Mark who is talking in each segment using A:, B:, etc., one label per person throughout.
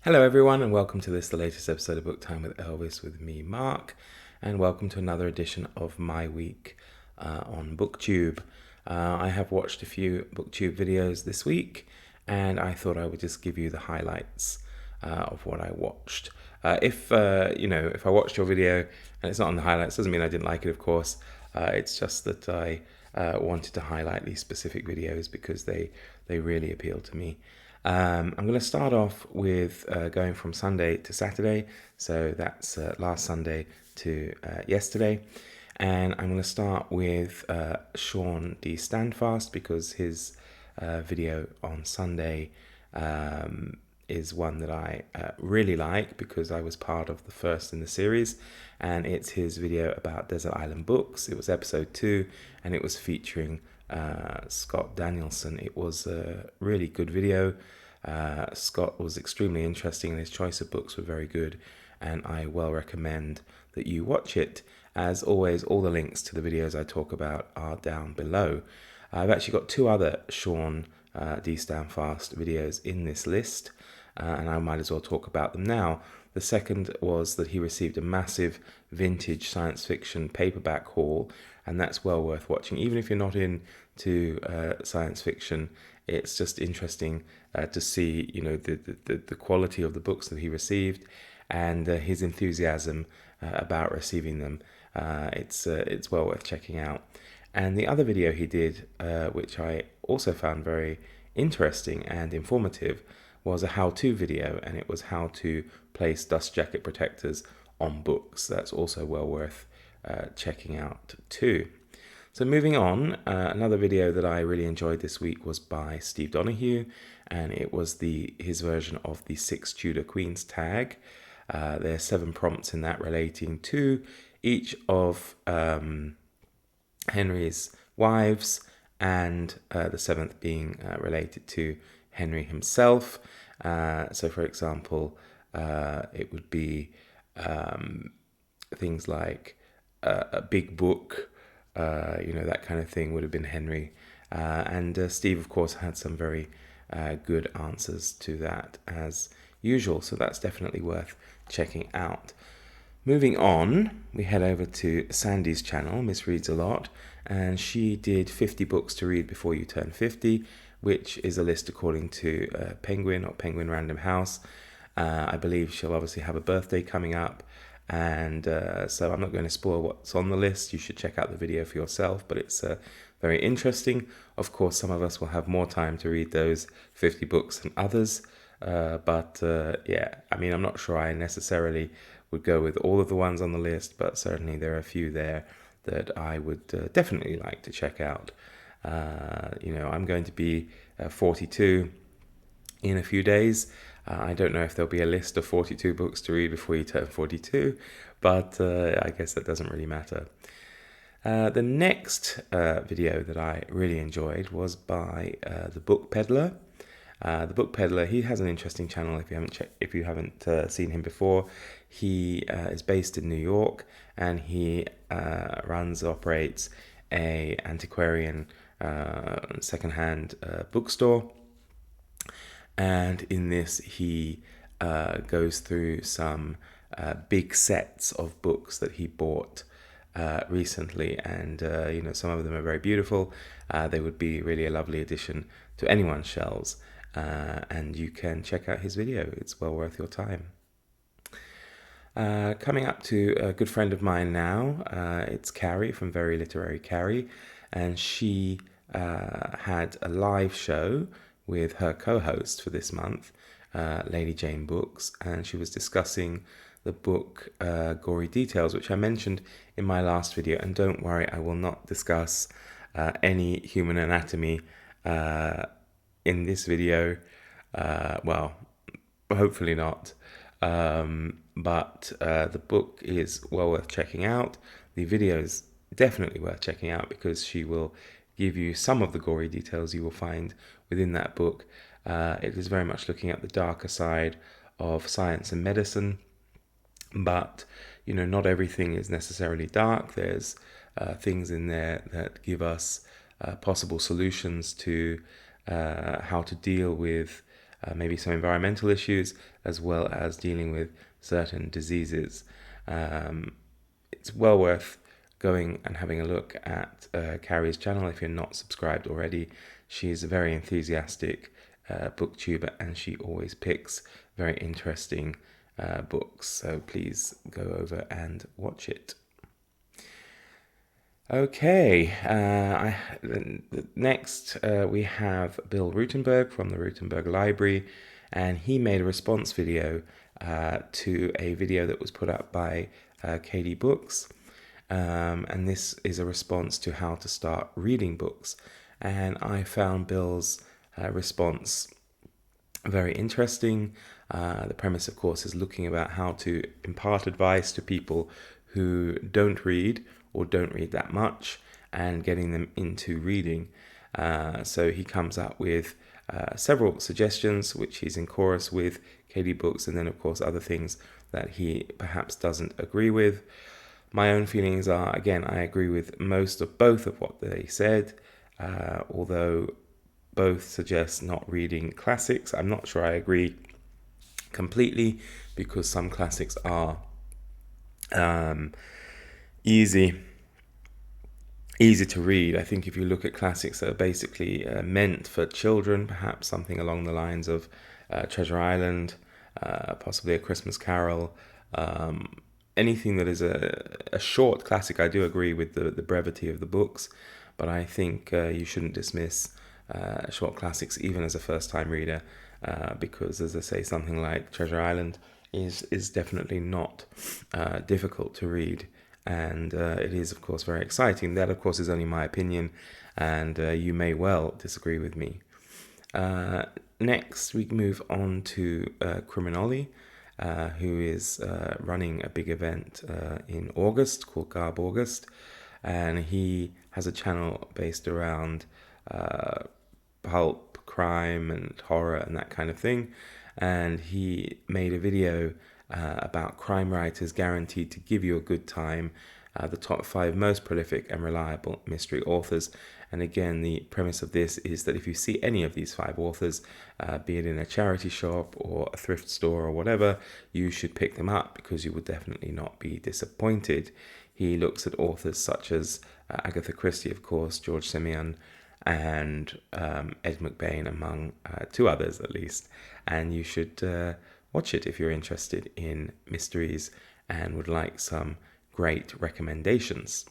A: Hello everyone and welcome to the latest episode of Book Time with Elvis with me, Mark, and welcome to another edition of my week on Booktube. I have watched a few Booktube videos this week and I thought I would just give you the highlights of what I watched. If I watched your video and it's not on the highlights, doesn't mean I didn't like it, of course. It's just that I wanted to highlight these specific videos because they really appeal to me. I'm going to start off with going from Sunday to Saturday, so that's last Sunday to yesterday, and I'm going to start with Shawn D Standfast because his video on Sunday is one that I really like because I was part of the first in the series, and it's his video about Desert Island Books. It was episode 2 and it was featuring Scott Danielson. It was a really good video. Scott was extremely interesting and his choice of books were very good, and I well recommend that you watch it. As always, all the links to the videos I talk about are down below. I've actually got 2 other Shawn D Standfast videos in this list, and I might as well talk about them now. The second was that he received a massive vintage science fiction paperback haul, and that's well worth watching. Even if you're not into science fiction, it's just interesting to see, the quality of the books that he received and his enthusiasm about receiving them. It's well worth checking out. And the other video he did, which I also found very interesting and informative, was a how-to video, and it was how to place dust jacket protectors on books. That's also well worth checking out too. So moving on, another video that I really enjoyed this week was by Steve Donoghue, and it was his version of the 6 Tudor Queens tag. There are 7 prompts in that relating to each of Henry's wives, and the 7th being related to Henry himself. So for example, it would be things like a big book, that kind of thing would have been Henry. And Steve, of course, had some very good answers to that as usual. So that's definitely worth checking out. Moving on, we head over to Sandy's channel, MsReads A, and she did 50 books to read before you turn 50, which is a list according to Penguin or Penguin Random House. I believe she'll obviously have a birthday coming up, and so I'm not going to spoil what's on the list. You should check out the video for yourself, but it's very interesting. Of course, some of us will have more time to read those 50 books than others, but I'm not sure I necessarily would go with all of the ones on the list, but certainly there are a few there that I would definitely like to check out. I'm going to be 42 in a few days. I don't know if there'll be a list of 42 books to read before you turn 42, but I guess that doesn't really matter. The next video that I really enjoyed was by the Book Peddler. The Book Peddler, he has an interesting channel if you haven't seen him before. He is based in New York, and he operates a antiquarian secondhand bookstore. And in this, he goes through some big sets of books that he bought recently, and some of them are very beautiful. They would be really a lovely addition to anyone's shelves, and you can check out his video. It's well worth your time. Coming up to a good friend of mine now, it's Kari from Very Literary Kari, and she had a live show with her co-host for this month, Lady Jane Books, and she was discussing the book Gory Details, which I mentioned in my last video. And don't worry, I will not discuss any human anatomy in this video. Well, hopefully not. But the book is well worth checking out. The video is definitely worth checking out because she will give you some of the gory details you will find within that book. It is very much looking at the darker side of science and medicine, but not everything is necessarily dark. There's things in there that give us possible solutions to how to deal with maybe some environmental issues, as well as dealing with certain diseases. It's well worth going and having a look at Kari's channel if you're not subscribed already. She's a very enthusiastic booktuber, and she always picks very interesting books, so please go over and watch it. Okay, next we have Bill Ruttenberg from the Ruttenberg Library, and he made a response video to a video that was put up by KD Books, and this is a response to how to start reading books. And I found Bill's response very interesting. The premise, of course, is looking about how to impart advice to people who don't read or don't read that much, and getting them into reading. So he comes up with several suggestions, which he's in chorus with KD Books, and then of course other things that he perhaps doesn't agree with. My own feelings are, again, I agree with most of both of what they said, although both suggest not reading classics. I'm not sure I agree completely, because some classics are easy to read. I think if you look at classics that are basically meant for children, perhaps something along the lines of Treasure Island, possibly A Christmas Carol, anything that is a short classic. I do agree with the brevity of the books, but I think you shouldn't dismiss short classics even as a first-time reader, because, as I say, something like Treasure Island is definitely not difficult to read, and it is, of course, very exciting. That, of course, is only my opinion, and you may well disagree with me. Next, we move on to CriminOlly, who is running a big event in August called Garb August, and he has a channel based around pulp, crime, and horror, and that kind of thing. And he made a video about crime writers guaranteed to give you a good time, the top 5 most prolific and reliable mystery authors. And again, the premise of this is that if you see any of these 5 authors, be it in a charity shop or a thrift store or whatever, you should pick them up, because you will definitely not be disappointed. He looks at authors such as Agatha Christie, of course, George Simeon, and Ed McBain, among 2 others at least. And you should watch it if you're interested in mysteries and would like some great recommendations.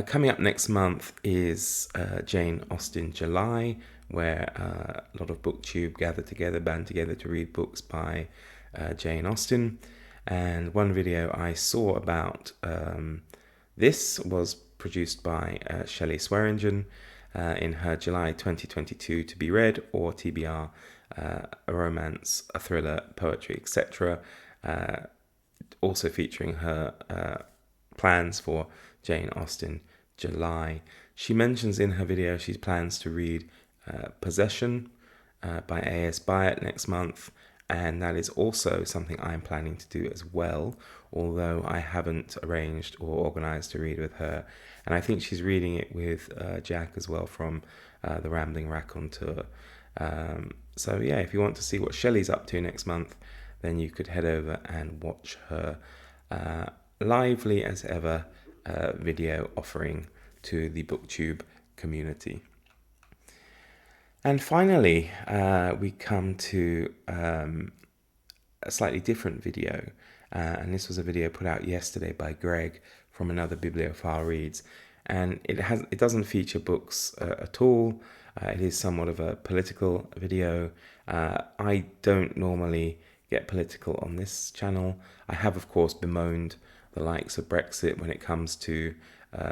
A: Coming up next month is Jane Austen July, where a lot of Booktube band together to read books by Jane Austen. And one video I saw about this was produced by Shelly Swearingen in her July 2022 to be read, or TBR, a romance, a thriller, poetry, etc. Also featuring her plans for Jane Austen July. She mentions in her video she plans to read Possession by A.S. Byatt next month, and that is also something I'm planning to do as well, although I haven't arranged or organised to read with her. And I think she's reading it with Jack as well from the Rambling Raconteur. So yeah, if you want to see what Shelley's up to next month, then you could head over and watch her lively as ever video offering to the Booktube community. And finally, we come to a slightly different video, and this was a video put out yesterday by Greg from another Bibliophile Reads, and it doesn't feature books at all. It is somewhat of a political video. I don't normally get political on this channel. I have, of course, bemoaned the likes of Brexit when it comes to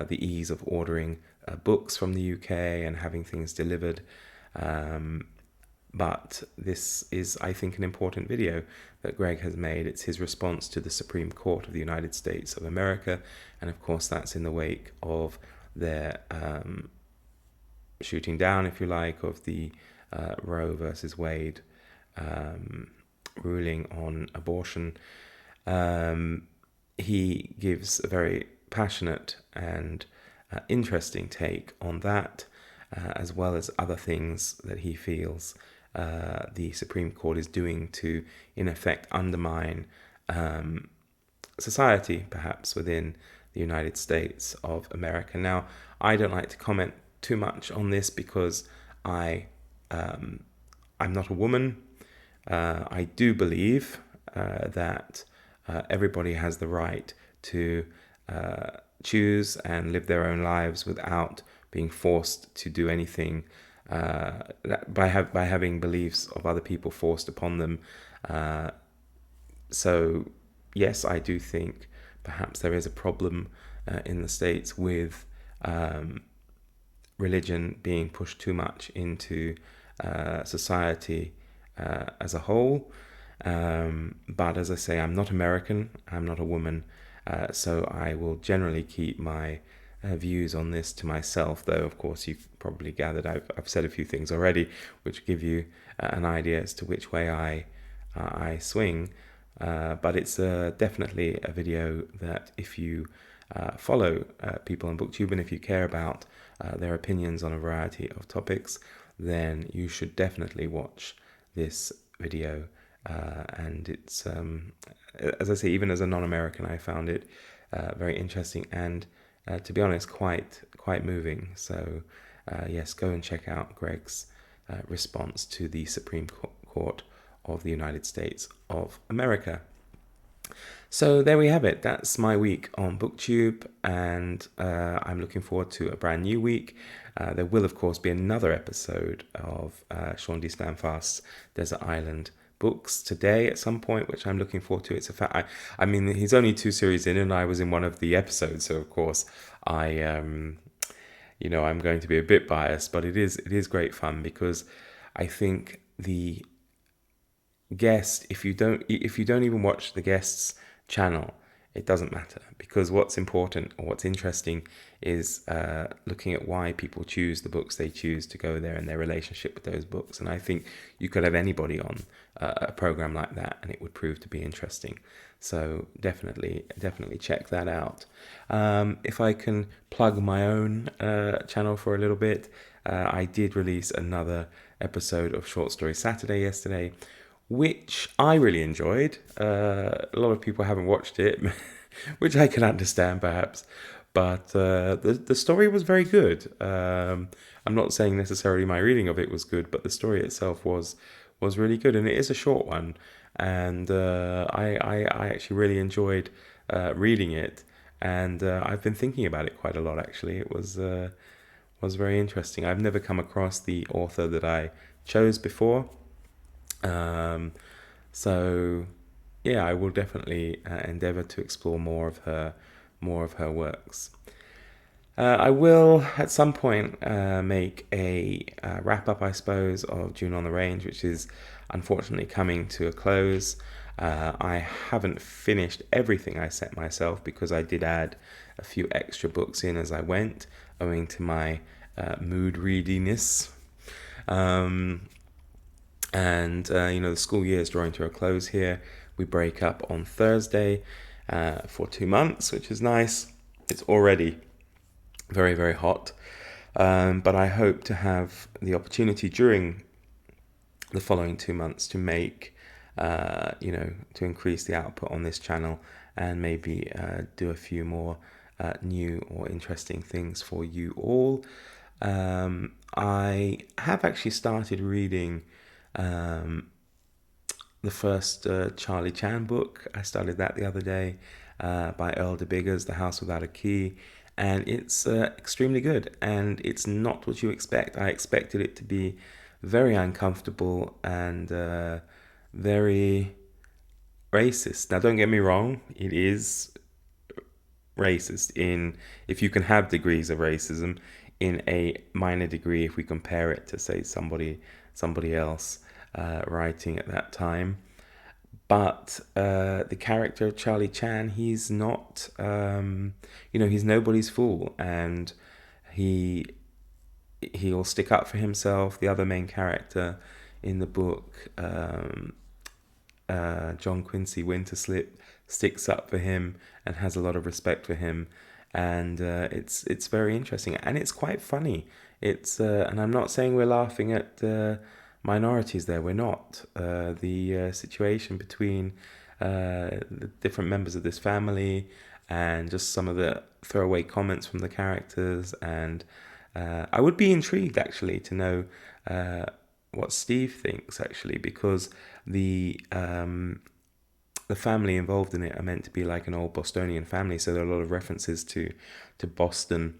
A: the ease of ordering books from the UK and having things delivered. But this is, I think, an important video that Greg has made. It's his response to the Supreme Court of the United States of America, and of course that's in the wake of their shooting down, if you like, of the Roe versus Wade ruling on abortion. He gives a very passionate and interesting take on that, as well as other things that he feels the Supreme Court is doing to, in effect, undermine society, perhaps within the United States of America. Now, I don't like to comment too much on this because I'm not a woman. I do believe that everybody has the right to choose and live their own lives without being forced to do anything by having beliefs of other people forced upon them. So yes, I do think perhaps there is a problem in the States with religion being pushed too much into society as a whole. But as I say, I'm not American, I'm not a woman, so I will generally keep my views on this to myself, though of course you've probably gathered I've said a few things already which give you an idea as to which way I swing. But it's definitely a video that if you follow people on Booktube and if you care about their opinions on a variety of topics, then you should definitely watch this video. And it's, as I say, even as a non-American, I found it very interesting and, to be honest, quite moving. So, yes, go and check out Greg's response to the Supreme Court of the United States of America. So there we have it. That's my week on Booktube, and I'm looking forward to a brand new week. There will, of course, be another episode of Shawn D. Standfast's Desert Island books today at some point, which I'm looking forward to. It's a fact. I mean, he's only 2 series in, and I was in one of the episodes, so of course I'm going to be a bit biased, but it is great fun because I think the guest, if you don't even watch the guest's channel, it doesn't matter, because what's important or what's interesting is looking at why people choose the books they choose to go there and their relationship with those books. And I think you could have anybody on a program like that and it would prove to be interesting. So definitely check that out. If I can plug my own channel for a little bit, I did release another episode of Short Story Saturday yesterday, which I really enjoyed. A lot of people haven't watched it, which I can understand perhaps, but the story was very good. I'm not saying necessarily my reading of it was good, but the story itself was really good, and it is a short one, and I actually really enjoyed reading it, and I've been thinking about it quite a lot actually. It was very interesting. I've never come across the author that I chose before. So yeah, I will definitely endeavor to explore more of her works. I will at some point make a wrap up, I suppose, of June on the Range, which is unfortunately coming to a close. I haven't finished everything I set myself because I did add a few extra books in as I went, owing to my mood readiness. And the school year is drawing to a close here. We break up on Thursday for 2 months, which is nice. It's already very, very hot. But I hope to have the opportunity during the following 2 months to make, to increase the output on this channel and maybe do a few more new or interesting things for you all. I have actually started reading the first Charlie Chan book. I started that the other day by Earl de Biggers, The House Without a Key, and it's extremely good, and it's not what you expect. I expected it to be very uncomfortable and very racist. Now don't get me wrong, it is racist if you can have degrees of racism in a minor degree if we compare it to, say, somebody else writing at that time. But the character of Charlie Chan, he's not, he's nobody's fool, and he'll stick up for himself. The other main character in the book, John Quincy Winterslip, sticks up for him and has a lot of respect for him, and it's very interesting and it's quite funny. It's and I'm not saying we're laughing at minorities there. We're not. The situation between the different members of this family, and just some of the throwaway comments from the characters, and I would be intrigued actually to know what Steve thinks, actually, because the family involved in it are meant to be like an old Bostonian family, so there are a lot of references to Boston,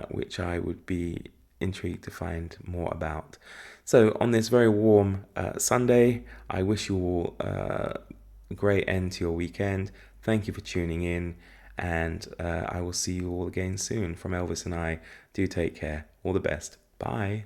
A: which I would be intrigued to find more about. So on this very warm Sunday, I wish you all a great end to your weekend. Thank you for tuning in, and I will see you all again soon. From Elvis and I, do take care. All the best. Bye.